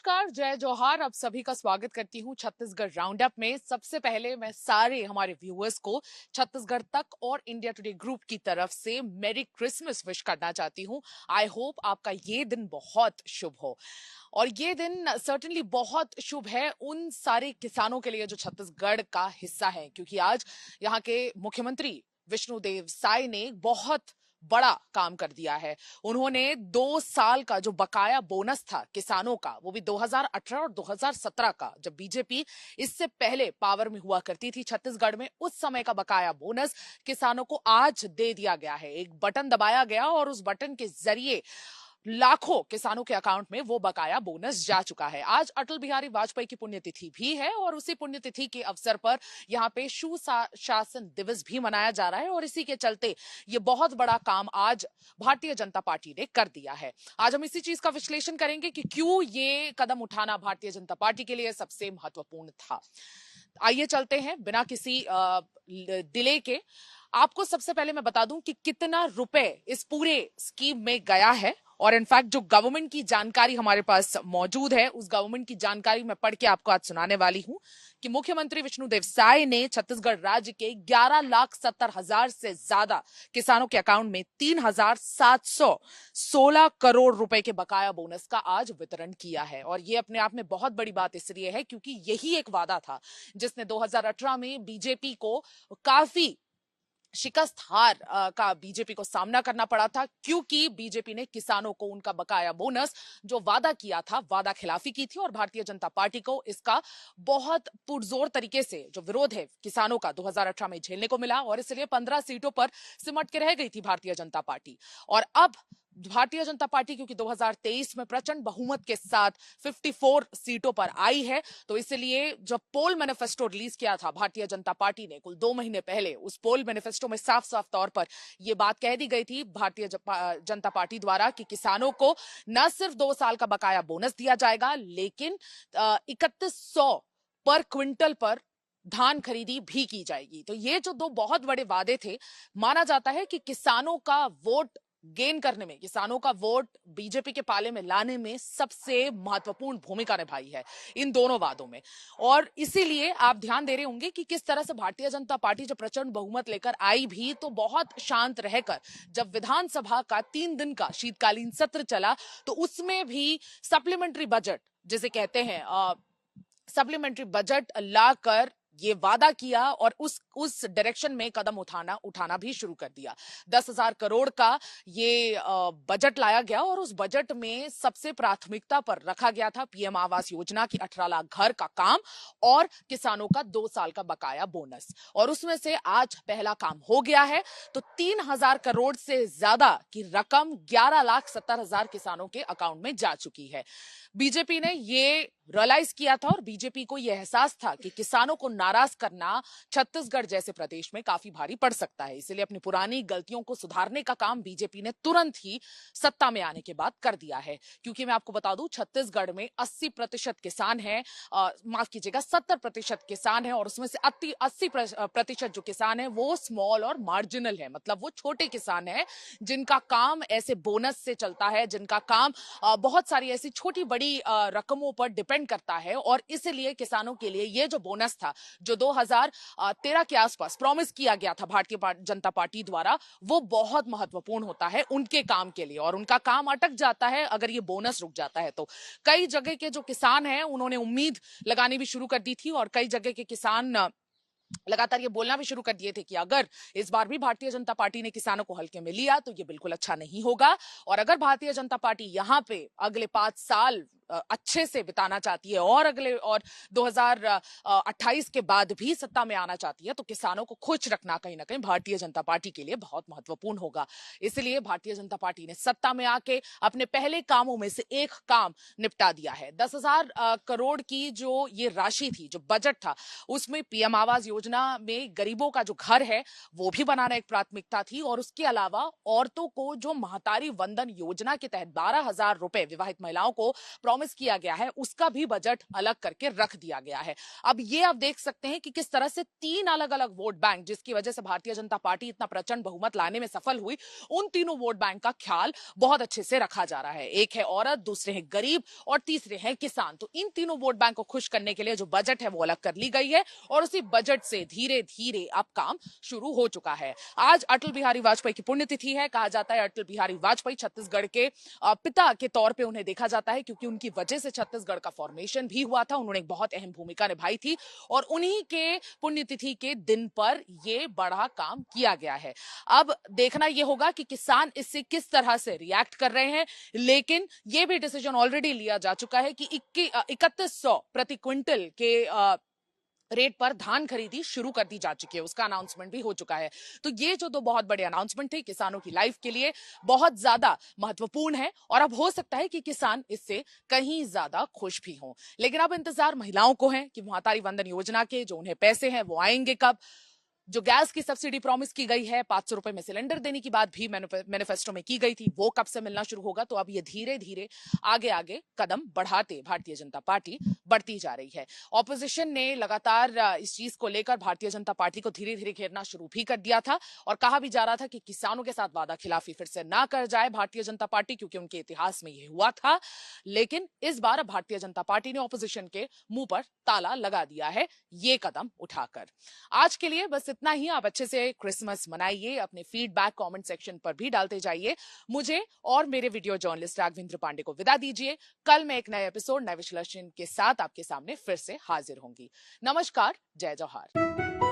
नमस्कार, जय जोहार। आप सभी का स्वागत करती हूँ छत्तीसगढ़ राउंड अप में। सबसे पहले मैं सारे हमारे व्यूअर्स को छत्तीसगढ़ तक और इंडिया टुडे ग्रुप की तरफ से मेरी क्रिसमस विश करना चाहती हूँ। आई होप आपका ये दिन बहुत शुभ हो। और ये दिन सर्टेनली बहुत शुभ है उन सारे किसानों के लिए जो छत्तीसगढ़ का हिस्सा है, क्योंकि आज यहाँ के मुख्यमंत्री विष्णुदेव साय ने बहुत बड़ा काम कर दिया है। उन्होंने 2 साल का जो बकाया बोनस था किसानों का, वो भी 2018 और 2017 का, जब बीजेपी इससे पहले पावर में हुआ करती थी छत्तीसगढ़ में, उस समय का बकाया बोनस किसानों को आज दे दिया गया है। एक बटन दबाया गया और उस बटन के जरिए लाखों किसानों के अकाउंट में वो बकाया बोनस जा चुका है। आज अटल बिहारी वाजपेयी की पुण्यतिथि भी है और उसी पुण्यतिथि के अवसर पर यहाँ पे सुशासन दिवस भी मनाया जा रहा है और इसी के चलते ये बहुत बड़ा काम आज भारतीय जनता पार्टी ने कर दिया है। आज हम इसी चीज का विश्लेषण करेंगे कि क्यों ये कदम उठाना भारतीय जनता पार्टी के लिए सबसे महत्वपूर्ण था। आइए चलते हैं बिना किसी डिले के। आपको सबसे पहले मैं बता दूं कि कितना रुपए इस पूरे स्कीम में गया है, और इनफैक्ट जो गवर्नमेंट की जानकारी हमारे पास मौजूद है उस गवर्नमेंट की जानकारी मैं पढ़ के आपको आज सुनाने वाली हूं कि मुख्यमंत्री विष्णुदेव साय ने छत्तीसगढ़ राज्य के 11,70,000 से ज्यादा किसानों के अकाउंट में 3,716 करोड़ रुपए के बकाया बोनस का आज वितरण किया है। और ये अपने आप में बहुत बड़ी बात इसलिए है क्योंकि यही एक वादा था जिसने 2018 में बीजेपी को काफी शिकस्त हार का बीजेपी को सामना करना पड़ा था, क्योंकि बीजेपी ने किसानों को उनका बकाया बोनस जो वादा किया था, वादा खिलाफी की थी और भारतीय जनता पार्टी को इसका बहुत पुरजोर तरीके से जो विरोध है किसानों का 2018 में झेलने को मिला और इसलिए 15 सीटों पर सिमट के रह गई थी भारतीय जनता पार्टी। और अब भारतीय जनता पार्टी क्योंकि 2023 में प्रचंड बहुमत के साथ 54 सीटों पर आई है, तो इसलिए जब पोल मैनिफेस्टो रिलीज किया था भारतीय जनता पार्टी ने कुल 2 महीने पहले, उस पोल मैनिफेस्टो में साफ साफ तौर पर यह बात कह दी गई थी भारतीय जनता पार्टी द्वारा कि किसानों को न सिर्फ 2 साल का बकाया बोनस दिया जाएगा, लेकिन 3100 पर क्विंटल पर धान खरीदी भी की जाएगी। तो ये जो 2 बहुत बड़े वादे थे, माना जाता है कि किसानों का वोट गेन करने में, किसानों का वोट बीजेपी के पाले में लाने में सबसे महत्वपूर्ण भूमिका निभाई है इन दोनों वादों में। और इसीलिए आप ध्यान दे रहे होंगे कि किस तरह से भारतीय जनता पार्टी जब प्रचंड बहुमत लेकर आई भी तो बहुत शांत रहकर, जब विधानसभा का 3 दिन का शीतकालीन सत्र चला तो उसमें भी सप्लीमेंट्री बजट जिसे कहते हैं, सप्लीमेंट्री बजट लाकर ये वादा किया और उस डायरेक्शन में कदम उठाना भी शुरू कर दिया। 10,000 करोड़ का ये बजट लाया गया और उस बजट में सबसे प्राथमिकता पर रखा गया था पीएम आवास योजना की 18 लाख घर का काम और किसानों का 2 साल का बकाया बोनस। और उसमें से आज पहला काम हो गया है, तो 3,000 करोड़ से ज्यादा की रकम 11,70,000 किसानों के अकाउंट में जा चुकी है। बीजेपी ने ये रियलाइज किया था और बीजेपी को यह एहसास था कि किसानों को नाराज करना छत्तीसगढ़ जैसे प्रदेश में काफी भारी पड़ सकता है, इसलिए अपनी पुरानी गलतियों को सुधारने का काम बीजेपी ने तुरंत ही सत्ता में आने के बाद कर दिया है। क्योंकि मैं आपको बता दूं, छत्तीसगढ़ में 80% किसान हैं, माफ कीजिएगा 70% किसान है और उसमें से 80% जो किसान है वो स्मॉल और मार्जिनल है, मतलब वो छोटे किसान है जिनका काम ऐसे बोनस से चलता है, जिनका काम बहुत सारी ऐसी छोटी बड़ी रकमों पर डिपेंड करता है। और इसलिए किसानों के लिए ये जो बोनस था जो 2013 के आसपास प्रॉमिस किया गया था भारतीय जनता पार्टी द्वारा, वो बहुत महत्वपूर्ण होता है उनके काम के लिए, और उनका काम अटक जाता है अगर ये बोनस रुक जाता है। तो कई जगह के जो किसान हैं उन्होंने उम्मीद लगानी भी शुरू कर दी थी और कई जगह के किसान लगातार ये बोलना भी शुरू कर दिए थे कि अगर इस बार भी भारतीय जनता पार्टी ने किसानों को हल्के में लिया तो ये बिल्कुल अच्छा नहीं होगा, और अगर भारतीय जनता पार्टी यहाँ पे अगले 5 साल अच्छे से बिताना चाहती है और 2028 के बाद भी सत्ता में आना चाहती है तो किसानों को खुश रखना कहीं ना कहीं भारतीय जनता पार्टी के लिए बहुत महत्वपूर्ण होगा। इसलिए भारतीय जनता पार्टी ने सत्ता में आके अपने पहले कामों में से एक काम निपटा दिया है। 10,000 करोड़ की जो ये राशि थी, जो बजट था, उसमें पीएम आवास योजना योजना में गरीबों का जो घर है वो भी बनाना एक प्राथमिकता थी, और उसके अलावा औरतों को जो महतारी वंदन योजना के तहत 12,000 रुपए विवाहित महिलाओं को प्रॉमिस किया गया है, उसका भी बजट अलग करके रख दिया गया है। अब ये आप देख सकते हैं कि किस तरह से 3 अलग-अलग वोट बैंक, जिसकी वजह से भारतीय जनता पार्टी इतना प्रचंड बहुमत लाने में सफल हुई, उन तीनों वोट बैंक का ख्याल बहुत अच्छे से रखा जा रहा है। एक है औरत, दूसरे हैं गरीब और तीसरे हैं किसान। तो इन तीनों वोट बैंक को खुश करने के लिए जो बजट है वो अलग कर ली गई है, और उसी बजट से धीरे धीरे अब काम शुरू हो चुका है। आज अटल बिहारी वाजपेयी की पुण्यतिथि है। कहा जाता है अटल बिहारी वाजपेयी छत्तीसगढ़ के पिता के तौर पे उन्हें देखा जाता है, क्योंकि उनकी वजह से छत्तीसगढ़ का फॉर्मेशन भी हुआ था। उन्होंने एक बहुत अहम भूमिका निभाई थी, और उन्हीं के पुण्यतिथि के दिन पर यह बड़ा काम किया गया है। अब देखना यह होगा कि किसान इससे किस तरह से रिएक्ट कर रहे हैं, लेकिन यह भी डिसीजन ऑलरेडी लिया जा चुका है कि 3100 प्रति क्विंटल के रेट पर धान खरीदी शुरू कर दी जा चुकी है। उसका अनाउंसमेंट भी हो चुका है। तो ये जो दो बहुत बड़े अनाउंसमेंट थे, किसानों की लाइफ के लिए बहुत ज्यादा महत्वपूर्ण है, और अब हो सकता है कि किसान इससे कहीं ज्यादा खुश भी हों। लेकिन अब इंतजार महिलाओं को है कि महतारी वंदन योजना के जो उन्हें पैसे हैं वो आएंगे कब। जो गैस की सब्सिडी प्रॉमिस की गई है 500 रुपए में सिलेंडर देने की बात भी मैनिफेस्टो में की गई थी, वो कब से मिलना शुरू होगा। तो अब ये धीरे धीरे आगे आगे कदम बढ़ाते भारतीय जनता पार्टी बढ़ती जा रही है। ऑपोजिशन ने लगातार इस चीज को लेकर भारतीय जनता पार्टी को धीरे धीरे घेरना शुरू भी कर दिया था, और कहा भी जा रहा था कि किसानों के साथ वादा खिलाफी फिर से ना कर जाए भारतीय जनता पार्टी, क्योंकि उनके इतिहास में यह हुआ था। लेकिन इस बार भारतीय जनता पार्टी ने ऑपोजिशन के मुंह पर ताला लगा दिया है ये कदम उठाकर। आज के लिए बस इतना ही। आप अच्छे से क्रिसमस मनाइए, अपने फीडबैक कमेंट सेक्शन पर भी डालते जाइए। मुझे और मेरे वीडियो जर्नलिस्ट राघवेंद्र पांडे को विदा दीजिए। कल मैं एक नए एपिसोड, नए विश्लेषण के साथ आपके सामने फिर से हाजिर होंगी। नमस्कार, जय जौहार।